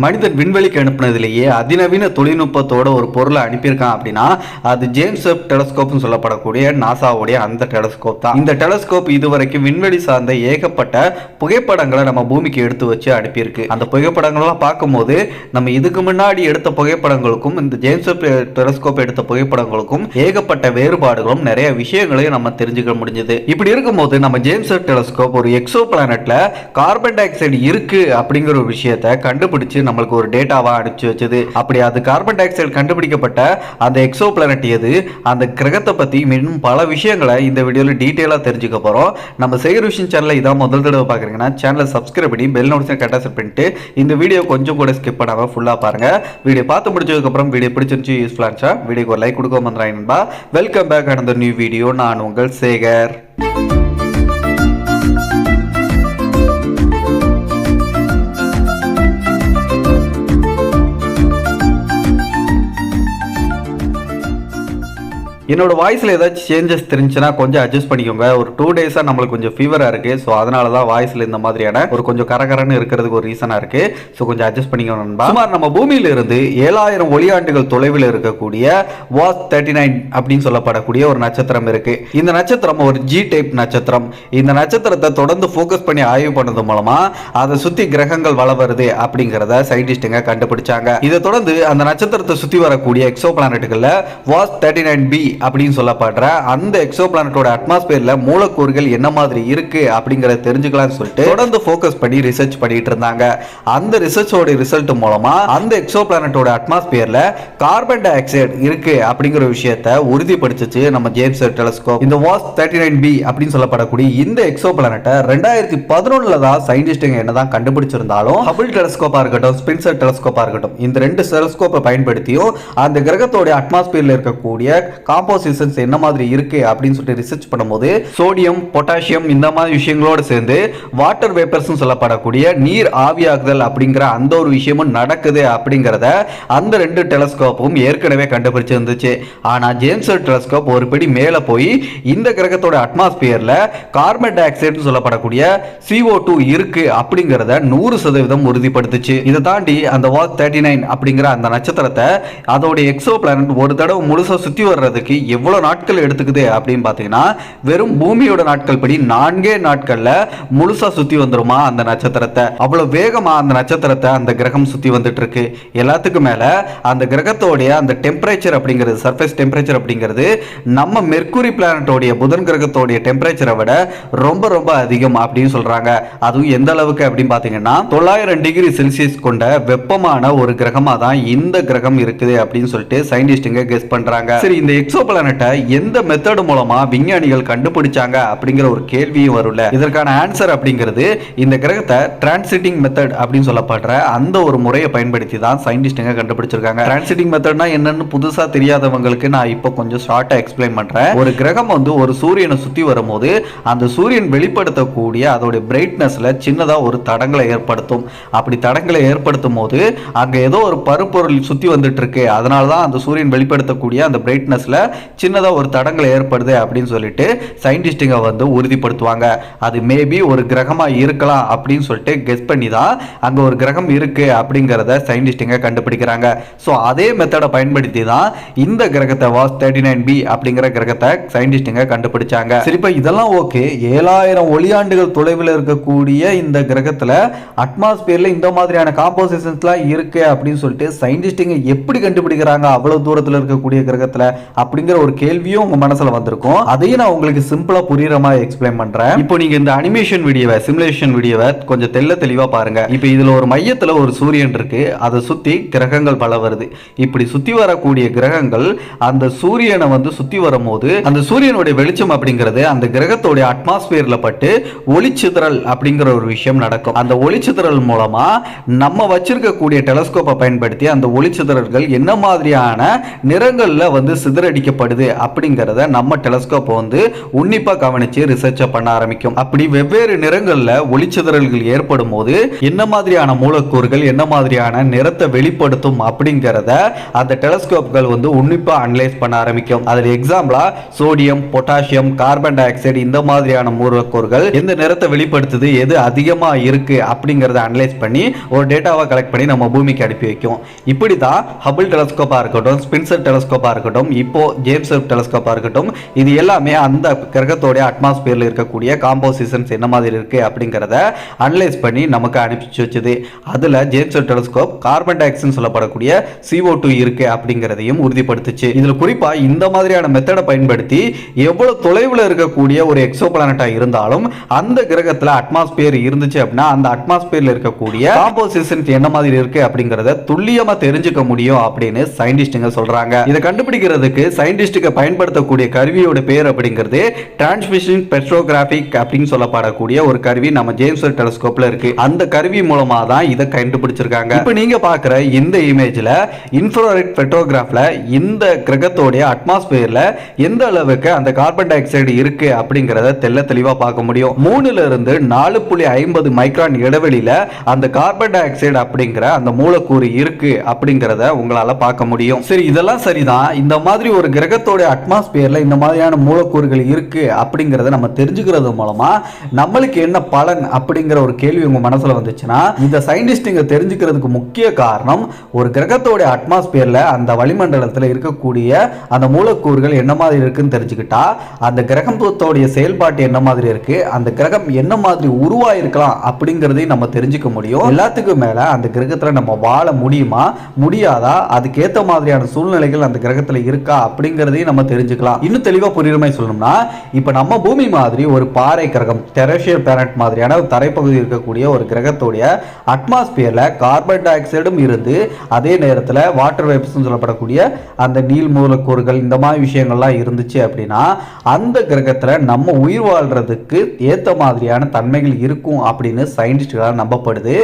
மனிதன் விண்வெளிக்கு அனுப்புனதிலேயே அதிநவீன தொழில்நுட்பத்தோட ஒரு பொருளை அனுப்பியிருக்கான் அப்படின்னா அது ஜேம்ஸ் வெப் டெலஸ்கோப்னு சொல்லப்படக்கூடிய நாசாவுடைய அந்த டெலஸ்கோப் தான். இந்த டெலஸ்கோப் இதுவரைக்கும் விண்வெளி சார்ந்த ஏகப்பட்ட புகைப்படங்களை நம்ம பூமிக்கு எடுத்து வச்சு அனுப்பியிருக்கு. அந்த புகைப்படங்கள்லாம் பார்க்கும்போது நம்ம இதுக்கு முன்னாடி எடுத்த புகைப்படங்களுக்கும் இந்த ஜேம்ஸ் வெப் டெலஸ்கோப் எடுத்த புகைப்படங்களுக்கும் ஏகப்பட்ட வேறுபாடுகளும் நிறைய விஷயங்களையும் நம்ம தெரிஞ்சுக்க முடிஞ்சது. இப்படி இருக்கும்போது நம்ம ஜேம்ஸ் வெப் டெலஸ்கோப் ஒரு எக்ஸோ பிளானட்ல கார்பன் டை ஆக்சைடு இருக்கு அப்படிங்கிற ஒரு விஷயத்தை கண்டுபிடிச்சு நம்மளுக்கு ஒரு டேட்டாவா அனுப்பிச்சு வச்சது. அப்படி அது கார்பன் டை ஆக்சைடு கண்டுபிடிக்கப்பட்ட அந்த எக்ஸோ பிளானட் எது, அந்த கிரகத்தை பத்தி இன்னும் பல விஷயங்களை இந்த வீடியோல டீடைலா தெரிஞ்சுக்க போறோம். நம்ம செய்கிற விஷயம் சேனலை இதான் முதல் தடவை பாக்குறீங்கன்னா சேனலை சப்ஸ்கிரைப் பண்ணி பெல் நோட்டிஃபிகேஷன் கரெக்டா செட் பண்ணிட்டு இந்த வீடியோ கொஞ்சம் கூட ஸ்கிப் பண்ணாம ஃபுல்லா பாருங்க. வீடியோ பார்த்து முடிச்சதுக்கு அப்புறம் வீடியோ பிடிச்சிருந்துச்சு யூஸ்ஃபுல்லா இருந்துச்சா வீடியோக்கு ஒரு லைக் கொடுக்க வந்துறாங்க. Welcome back another new video. நான் உங்கள் சேகர். என்னோட வாய்ஸில் ஏதாச்சும் சேஞ்சஸ் தெரிஞ்சுன்னா கொஞ்சம் அட்ஜஸ்ட் பண்ணிக்கோங்க. ஒரு 2 டேஸாக நம்மளுக்கு கொஞ்சம் ஃபீவராக இருக்குது. ஸோ அதனால தான் வாய்ஸில் இந்த மாதிரியான ஒரு கொஞ்சம் கரகரன்னு இருக்கிறதுக்கு ஒரு ரீசனாக இருக்குது. ஸோ கொஞ்சம் அட்ஜஸ்ட் பண்ணிக்கணும். சுமார் நம்ம பூமியிலிருந்து 7000 ஒளியாண்டுகள் தொலைவில் இருக்கக்கூடிய வாஸ் 39 அப்படின்னு சொல்லப்படக்கூடிய ஒரு நட்சத்திரம் இருக்குது. இந்த நட்சத்திரம் ஒரு ஜி டைப் நட்சத்திரம். இந்த நட்சத்திரத்தை தொடர்ந்து ஃபோக்கஸ் பண்ணி ஆய்வு பண்ணது மூலமாக அதை சுற்றி கிரகங்கள் வள வருது அப்படிங்கிறத சயின்டிஸ்டுங்க கண்டுபிடிச்சாங்க. இதை தொடர்ந்து அந்த நட்சத்திரத்தை சுற்றி வரக்கூடிய எக்ஸோ பிளானட்டுகளில் வாஸ் 39b அப்படின்னு சொல்லப்படுற அந்த எக்ஸோ பிளானட்டோட அட்மாஸ்பியர்ல மூலக்கூறுகள் என்ன மாதிரி இருக்கு அப்படிங்கறத தெரிஞ்சுக்கலாம்னு சொல்லிட்டு தொடர்ந்து ஃபோக்கஸ் பண்ணி ரிசர்ச் பண்ணிட்டு இருந்தாங்க. அந்த ரிசர்ச்சோட ரிசல்ட் மூலமா அந்த எக்ஸோ பிளானட்டோட அட்மாஸ்பியர்ல கார்பன் டை ஆக்சைடு இருக்கு அப்படிங்கிற விஷயத்தை உறுதிப்படுத்துச்சு நம்ம ஜேம்ஸ் வெப் டெலஸ்கோப். இந்த வாஸ் 39b அப்படின்னு சொல்லப்படக்கூடிய இந்த எக்ஸோ பிளானட்டை 2011 தான் சயின்டிஸ்டுங்க என்னதான் கண்டுபிடிச்சிருந்தாலும் ஹபிள் டெலஸ்கோப்பா இருக்கட்டும், ஸ்பென்சர் டெலஸ்கோப்பா இருக்கட்டும், இந்த 2 டெலஸ்கோப்பை பயன்படுத்தியும் அந்த கிரகத்தோட அட்மாஸ்பியர்ல இருக்கக்கூடிய காம்போசிஷன்ஸ் என்ன மாதிரி இருக்கு அப்படின்னு சொல்லிட்டு ரிசர்ச் பண்ணும்போது சோடியம், பொட்டாசியம் இந்த மாதிரி விஷயங்களோட சேர்ந்து வாட்டர் வேப்பர்ஸ் சொல்லப்படக்கூடிய நீர் ஆவியாகுதல் அப்படிங்கிற அந்த ஒரு விஷயமும் நடக்குது அப்படிங்கறத அந்த 2 டெலஸ்கோப்பும் ஏற்கனவே கண்டுபிடிச்சிருந்துச்சு. ஆனா ஜேம்ஸ் வெப் டெலஸ்கோப் ஒரு படி மேல போய் இந்த கிரகத்தோட அட்மாஸ்பியர்ல கார்பன் டை ஆக்சைடு சொல்லப்படக்கூடிய CO2 இருக்கு அப்படிங்கறத 100% உறுதிப்படுத்துச்சு. இதை தாண்டி அந்த வாஸ் 39 அப்படிங்கிற அந்த நட்சத்திரத்தை அதோட எக்ஸோ பிளானட் ஒரு தடவை முழுசா சுத்தி வர்றதுக்கு எவ்வளவு நாட்கள் எடுத்துக்குது அப்படின்னு பாத்தீங்கன்னா வெறும் பூமியோட நாட்கள் படி 4 நாட்கள்ல முழுசா சுத்தி வந்துருமா அந்த நட்சத்திரத்தை. அவ்வளவு வேகமா அந்த நட்சத்திரத்தை அந்த கிரகம் சுத்தி வந்துட்டு இருக்கு. எல்லாத்துக்கும் மேல அந்த கிரகத்தோடைய அந்த டெம்பரேச்சர் அப்படிங்கிறது, சர்ஃபேஸ் டெம்பரேச்சர் அப்படிங்கிறது நம்ம மெர்க்குரி பிளானட்டோடைய புதன் கிரகத்தோடைய டெம்பரேச்சரை விட ரொம்ப ரொம்ப அதிகம் அப்படின்னு சொல்றாங்க. அதுவும் எந்த அளவுக்கு அப்படின்னு பாத்தீங்கன்னா 900 டிகிரி செல்சியஸ் கொண்ட வெப்பமான ஒரு கிரகமா தான் இந்த கிரகம் இருக்குது அப்படின்னு சொல்லிட்டு சயின்டிஸ்டுங்க கெஸ் பண்றாங்க. சரி, இந்த எக்ஸோ பிளானட்டை எந்த மெத்தட் மூலமா விஞ்ஞானிகள் கண்டுபிடிச்சாங்க அப்படிங்கிற ஒரு கேள்வியும் வரும்ல. இதற்கான ஆன்சர் அப்படிங்கிறது இந்த கிரகத்தை டிரான்சிட்டிங் மெத்தட் அப்படின்னு சொல்லப்படுற அந்த ஒரு முறையை பயன்படுத்தி தான் சயின்டிஸ்டுங்க கண்டுபிடிச்சிருக்காங்க. டிரான்சிட்டிங் மெத்தட்னா என்னன்னு புதுசா தெரியாதவங்களுக்கு நான் இப்போ கொஞ்சம் ஷார்ட்டா எக்ஸ்பிளைன் பண்றேன். ஒரு கிரகம் ஒரு சூரியனை சுத்தி வரும்போது அந்த சூரியன் வெளிப்படுத்தக்கூடிய அதோட பிரைட்னஸ்ல சின்னதா ஒரு தடங்களை ஏற்படுத்தும். அப்படி தடங்களை ஏற்படுத்தும் போது அங்க ஏதோ ஒரு பருப்பொருள் சுத்தி வந்துட்டு இருக்கு, அதனாலதான் அந்த சூரியன் வெளிப்படுத்தக்கூடிய அந்த பிரைட்னஸ்ல சின்னதா ஒரு தடங்கள் ஏற்படுது அப்படின்னு சொல்லிட்டு சயின்டிஸ்டுங்க உறுதிப்படுத்துவாங்க. அது மேபி ஒரு கிரகமா இருக்கலாம் அப்படின்னு சொல்லிட்டு கெஸ் பண்ணி தான் அங்க ஒரு கிரகம் இருக்கு அப்படிங்கறத சயின்டிஸ்டுங்க கண்டுபிடிக்கிறாங்க. சோ அதே மெத்தடை பயன்படுத்தி தான் இந்த கிரகத்தை வாஸ் 39b அப்படிங்கிற கிரகத்தை சயின்டிஸ்டுங்க கண்டுபிடிச்சாங்க. சரி, இப்ப இதெல்லாம் ஓகே. 7000 ஒளியாண்டுகள் தொலைவில் இருக்கக்கூடிய இந்த கிரகத்துல அட்மாஸ்பியர்ல இந்த மாதிரியான காம்போசிஷன்ஸ்லாம் இருக்கு அப்படின்னு சொல்லிட்டு சயின்டிஸ்டுங்க எப்படி கண்டுபிடிக்கிறாங்க அவ்வளவு தூரத்துல இருக்கக்கூடிய கிரகத்துல அப்படிங்கிற ஒரு கேள்வியும் உங்க மனசுல வந்திருக்கும். அதையும் நான் உங்களுக்கு சிம்பிளா புரியுற மாதிரி எக்ஸ்பிளைன் பண்றேன். இப்போ நீங்க இந்த அனிமேஷன் வீடியோவை, சிமுலேஷன் வீடியோவை கொஞ்சம் தெளிவா பாருங்க. இப்போ இதுல ஒரு மையத்துல ஒரு சூரியன் இருக்கு, அதை சுத்தி கிரகங்கள் பல வருது. இப்படி சுத்தி வரக்கூடிய கிரகங்கள் அந்த சூரியனை சுத்தி வரும்போது அந்த சூரியனுடைய வெளிச்சம் அப்படிங்கிறது அந்த கிரகத்தோட அட்மாஸ்பியர்ல பட்டு ஒளிச்சிதறல் அப்படிங்கிற ஒரு விஷயம் நடக்கும். அந்த ஒளிச்சிதறல் மூலமா நம்ம வச்சிருக்கக்கூடிய டெலஸ்கோப்பை பயன்படுத்தி அந்த ஒளிச்சிதறல்கள் என்ன மாதிரியான நிறங்கள்ல சிதறடிக்க பிரதிபலிக்கப்படுது அப்படிங்கிறத நம்ம டெலஸ்கோப் வந்து உன்னிப்பா கவனிச்சு ரிசர்ச் பண்ண ஆரம்பிக்கும். அப்படி வெவ்வேறு நிறங்கள்ல ஒளிச்சிதறல்கள் ஏற்படும் போது என்ன மாதிரியான மூலக்கூறுகள் என்ன மாதிரியான நிறத்தை வெளிப்படுத்தும் அப்படிங்கிறத அந்த டெலஸ்கோப்கள் வந்து உன்னிப்பா அனலைஸ் பண்ண ஆரம்பிக்கும். அதில் எக்ஸாம்பிளா sodium, potassium, carbon dioxide இந்த மாதிரியான மூலக்கூறுகள் எந்த நிறத்தை வெளிப்படுத்துது, எது அதிகமா இருக்கு அப்படிங்கறத அனலைஸ் பண்ணி ஒரு டேட்டாவை கலெக்ட் பண்ணி நம்ம பூமிக்கு அனுப்பி வைக்கும். இப்படி தான் ஹபிள் டெலஸ்கோப்பா இருக்கட்டும், ஸ்பென்சர் டெலஸ்கோப்பா இருக்கட்டும், இப்போ ஜேம்ஸ் வெப் டெலஸ்கோப்பா இருக்கட்டும், இது எல்லாமே அந்த கிரகத்தோட அட்மாஸ்பியர்ல இருக்கக்கூடிய காம்போசிஷன்ஸ் என்ன மாதிரி இருக்கு அப்படிங்கறத அனலைஸ் பண்ணி நமக்கு அனுப்பிச்சு வச்சது. அதுல James web telescope carbon di oxide சொல்லப்படக்கூடிய CO2 இருக்கு அப்படிங்கறதையும் உறுதிப்படுத்துச்சு. இதுல குறிப்பா இந்த மாதிரியான மெத்தடை பயன்படுத்தி எவ்வளவு தொலைவில் இருக்கக்கூடிய ஒரு எக்ஸோ பிளானட்டா இருந்தாலும் அந்த கிரகத்துல அட்மாஸ்பியர் இருந்துச்சு அப்படின்னா அந்த அட்மாஸ்பியர்ல இருக்கக்கூடிய காம்போசிஷன்ஸ் என்ன மாதிரி இருக்கு அப்படிங்கறத துல்லியமா தெரிஞ்சுக்க முடியும் அப்படின்னு சயின்டிஸ்டுங்க சொல்றாங்க. இதை கண்டுபிடிக்கிறதுக்கு சயின்டிஸ்டுக்கு பயன்படுத்தக்கூடிய கருவியோட பேர் அப்படிங்கிறது டிரான்ஸ்மிஷன் ஸ்பெக்ட்ரோகிராஃபிக் அப்படின்னு சொல்லப்படக்கூடிய ஒரு கருவி நம்ம ஜேம்ஸ் வெப் டெலஸ்கோப்ல இருக்கு. அந்த கருவி மூலமா தான் இதை கண்டுபிடிச்சிருக்காங்க. இப்போ நீங்க பாக்குற இந்த இமேஜ்ல இன்ஃப்ராரெட் ஸ்பெக்ட்ரோகிராஃப்ல இந்த கிரகத்தோட அட்மாஸ்பியர்ல எந்த அளவுக்கு அந்த கார்பன் டை ஆக்சைடு இருக்கு அப்படிங்கறத தெளிவா பார்க்க முடியும். 3 இருந்து 4.50 மைக்ரான் இடைவெளியில அந்த கார்பன் டை ஆக்சைடு அப்படிங்கிற அந்த மூலக்கூறு இருக்கு அப்படிங்கறத உங்களால பார்க்க முடியும். சரி, இதெல்லாம் சரிதான். இந்த மாதிரி ஒரு கிரகத்தோட அட்மாஸ்பியர்ல இந்த மாதிரியான மூலக்கூறுகள் இருக்கு அப்படிங்கறத நம்ம தெரிஞ்சுக்கிறது மூலமா நம்மளுக்கு என்ன பலன் அப்படிங்கிற ஒரு கேள்வி உங்க மனசுல வந்துச்சுன்னா, இந்த சயின்டிஸ்டுங்க தெரிஞ்சுக்கிறதுக்கு முக்கிய காரணம் ஒரு கிரகத்தோட அட்மாஸ்பியர்ல அந்த வளிமண்டலத்தில் இருக்கக்கூடிய அந்த மூலக்கூறுகள் என்ன மாதிரி இருக்குன்னு தெரிஞ்சுக்கிட்டா அந்த கிரகத்தோடைய செயல்பாட்டு என்ன மாதிரி இருக்கு, அந்த கிரகம் என்ன மாதிரி உருவாயிருக்கலாம் அப்படிங்கறதையும் நம்ம தெரிஞ்சுக்க முடியும். எல்லாத்துக்கும் மேல அந்த கிரகத்துல நம்ம வாழ முடியுமா முடியாதா, அதுக்கேற்ற மாதிரியான சூழ்நிலைகள் அந்த கிரகத்துல இருக்கா அப்படிங்கறதையும் நம்ம தெரிஞ்சுக்கலாம். இன்னும் தெளிவா புரியுற மாதிரி சொல்லணும்னா, இப்ப நம்ம பூமி மாதிரி ஒரு பாறை கிரகம் டெரஸ்ட்ரியல் பிளானட் மாதிரியான தரைப்பகுதி இருக்கக்கூடிய ஒரு கிரகத்தோடைய அட்மாஸ்பியர்ல கார்பன் டை ஆக்சைடும் இருந்து அதே நேரத்தில் வாட்டர் வேப்ஸ் சொல்லப்படக்கூடிய அந்த நீர் மூலக்கூறுகள் இந்த மாதிரி விஷயங்கள்லாம் இருந்துச்சு அப்படின்னா அந்த கிரகத்தில் நம்ம உயிர் வாழ்றதுக்கு ஏற்ற மாதிரியான தன்மைகள் இருக்கும் அப்படின்னு சயின்டிஸ்டுகளால் நம்பப்படுது.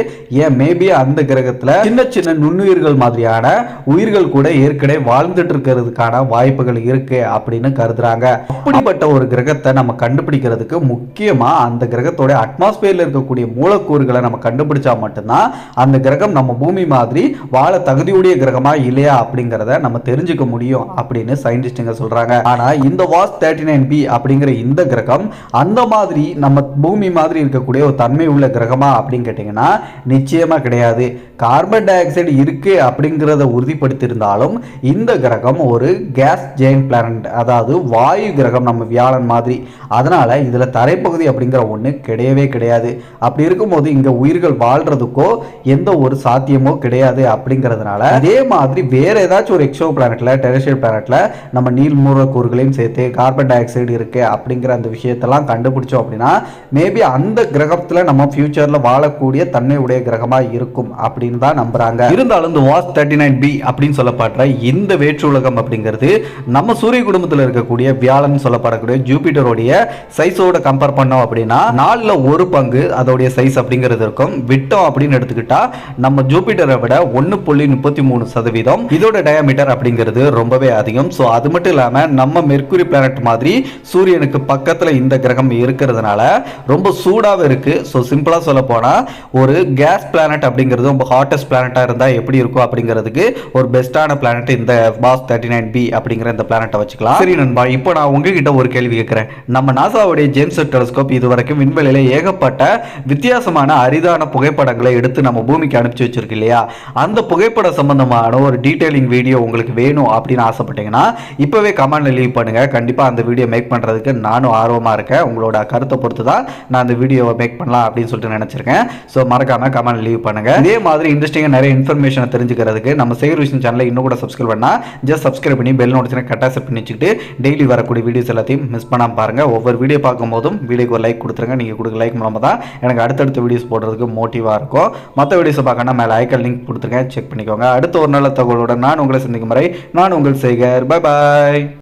ஏன் மேபி அந்த கிரகத்தில் சின்ன சின்ன நுண்ணுயிர்கள் மாதிரியான உயிர்கள் கூட ஏற்கனவே வாழ்ந்துட்டு இருக்கிறதுக்கான வாய்ப்புகள் இருக்கு அப்படின்னு கருதுறாங்க. அப்படிப்பட்ட ஒரு கிரகத்தை நம்ம கண்டுபிடிக்கிறதுக்கு முக்கியமா அந்த கிரகத்தோட அட்மாஸ்பியர்ல இருக்கக்கூடிய மூலக்கூறுகளை நம்ம கண்டுபிடிச்சா மட்டும்தான் அந்த கிரகம் நம்ம பூமி மாதிரி வாழ தகுதியுடைய கிரகமா இல்லையா அப்படிங்கறத நம்ம தெரிஞ்சுக்க முடியும் அப்படின்னு சயின்டிஸ்டுங்க சொல்றாங்க. ஆனா இந்த வாஸ் 39b அப்படிங்கிற இந்த கிரகம் அந்த மாதிரி நம்ம பூமி மாதிரி இருக்கக்கூடிய ஒரு தன்மை உள்ள கிரகமா அப்படின்னு கேட்டீங்கன்னா நிச்சயமா கிடையாது. கார்பன் டை ஆக்சைடு இருக்கு அப்படிங்கறத உறுதிப்படுத்தி இருந்தாலும் இந்த கிரகம் ஒரு கேஸ் ஜெயின்ட் பிளானட், அதாவது வாயு கிரகம் நம்ம வியாழன் மாதிரி. அதனால இதுல தரைப்பகுதி அப்படிங்கிற ஒண்ணு கிடையவே கிடையாது. அப்படி இருக்கும்போது இங்க உயிர்கள் வாழ்றதுக்கோ எந்த ஒரு சாத்தியமோ கிடையாது அப்படிங்கிறதுனால அதே மாதிரி வேற ஏதாச்சும் ஒரு எக்ஸோ பிளானட்ல டெரஸ்ட்ரியல் பிளானட்ல நம்ம நீர் மூலக்கூறுகளையும் சேர்த்து கார்பன் டை ஆக்சைடு இருக்கு அப்படிங்கிற அந்த விஷயத்தெல்லாம் கண்டுபிடிச்சோம் அப்படின்னா மேபி அந்த கிரகத்துல நம்ம ஃபியூச்சர்ல வாழக்கூடிய தன்மை உடைய கிரகமா இருக்கும் அப்படின்னு தான் நம்புறாங்க. இருந்தாலும் இந்த வாஸ் 39b அப்படின்னு சொல்லப்படுற இந்த வேற்று உலகம் அப்படிங்கிறது நம்ம சூரிய குடும்பத்தில் இருக்கக்கூடிய வியாழன் சொல்லப்படக்கூடிய ஜூபிட்டரோடைய சைஸோட கம்பேர் பண்ணோம் அப்படின்னா 4ல் 1 பங்கு அதோடைய சைஸ் அப்படிங்கிறது இருக்கும். விட்டோம் அப்படின்னு எடுத்துக்கிட்டா நம்ம ஜூபிட்டரை விட 1.33%. இதோட டயாமீட்டர் அப்படிங்கிறது ரொம்பவே அதிகம். ஸோ அது மட்டும் இல்லாம நம்ம மெர்க்குரி பிளானட் மாதிரி சூரியனுக்கு பக்கத்துல இந்த கிரகம் இருக்கிறதுனால ரொம்ப சூடாவே இருக்கு. ஸோ சிம்பிளா சொல்ல போனா ஒரு கேஸ் பிளானட் அப்படிங்கிறது ரொம்ப ஹாட்டஸ்ட் பிளானட்டா இருந்தா எப்படி இருக்கும் அப்படிங்கிறதுக்கு ஒரு பெஸ்டான பிளானட் இந்த வாஸ் 39b அப்படிங்கிற இந்த பிளானட்டை வச்சுக்கலாம். சரி நண்பா, இப்போ நான் உங்ககிட்ட ஒரு கேள்வி கேட்கிறேன். நம்ம நாசாவுடைய ஜேம்ஸ் வெப் டெலஸ்கோப் இதுவரைக்கும் விண்வெளியில ஏகப்பட்ட வித்தியாசமான அரிதான புகைப்படங்களை எடுத்து நம்ம பூமிக்கு அனுப்பிச்சு வச்சிருக்கு இல்லையா? அந்த புகைப்பட சம்பந்தமான ஒரு டீடைலிங் வீடியோ உங்களுக்கு வேணும் அப்படின்னு ஆசைப்பட்டீங்கன்னா இப்பவே கமெண்ட்ல லீவ் பண்ணுங்க. கண்டிப்பா அந்த வீடியோ மேக் பண்றதுக்கு நானும் ஆர்வமா இருக்கேன். உங்களோட கருத்தை பொறுத்து தான் நான் அந்த வீடியோவை மேக் பண்ணலாம் அப்படின்னு சொல்லிட்டு நினைச்சிருக்கேன். ஸோ மறக்காம கமெண்ட் லீவ் பண்ணுங்க. இதே மாதிரி இன்ட்ரெஸ்டிங்காக நிறைய இன்ஃபர்மேஷனை தெரிஞ்சுக்கிறதுக்கு நம்ம சேகர் விஷன் சேனலை இன்னும் கூட சப்ஸ்கிரைப் பண்ணா ஜஸ்ட் சப்ஸ்கிரைப் பண்ணி பெல் நோட்டிஃபிகேஷன் கரெக்டாக செட் பண்ணி வச்சுக்கிட்டு டெய்லி வரக்கூடிய வீடியோஸ் எல்லாத்தையும் மிஸ் பண்ணாமல் பாருங்க. ஒவ்வொரு வீடியோ பார்க்கும்போதும் வீடியோக்கு ஒரு லைக் கொடுத்துருங்க. நீங்கள் கொடுக்க லைக் மூலமாக தான் எனக்கு அடுத்தடுத்த வீடியோஸ் போடுறதுக்கு மோட்டிவாக இருக்கும். மற்ற வீடியோஸை பார்க்கணும்னா மேலே ஐக்கான் லிங்க் கொடுத்துருங்க, செக் பண்ணிக்கோங்க. அடுத்த ஒரு நல்ல தகவலோட நான் உங்களை சந்திக்கும் வரை நான் உங்கள் சேகர். Bye bye.